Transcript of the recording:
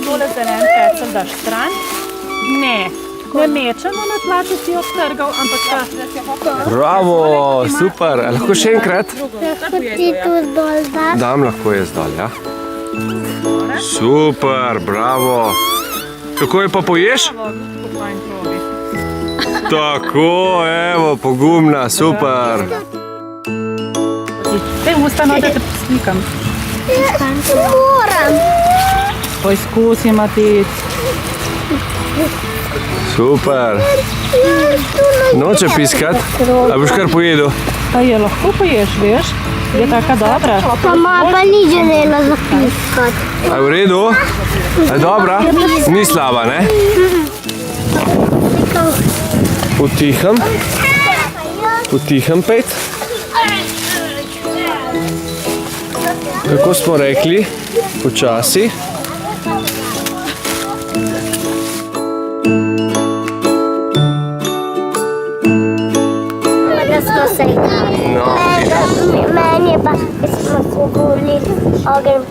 Tole zelen pecel daš stran. Ne mečemo na tla, če si odtrgal, ampak Bravo, super. A lahko še enkrat? Lahko ti tu dol daš. Dam lahko jaz dol, ja. Super, bravo. Kako je pa poješ? Tako, evo, pogumna, super. Te usta da te slikam. Moram. Poizkusi, Matic. Super. Noče piskat? A boš kar pojedel? Pa je lahko poješ, veš? Je taka dobra. Pa mama pa ni želela zapiskati. A je v redu? A je dobra? Ni slaba, ne? Potihem. Potihem pet. Kako smo rekli? Počasi. Da smo se igrali. No, Meni je pa, smo se guli ogen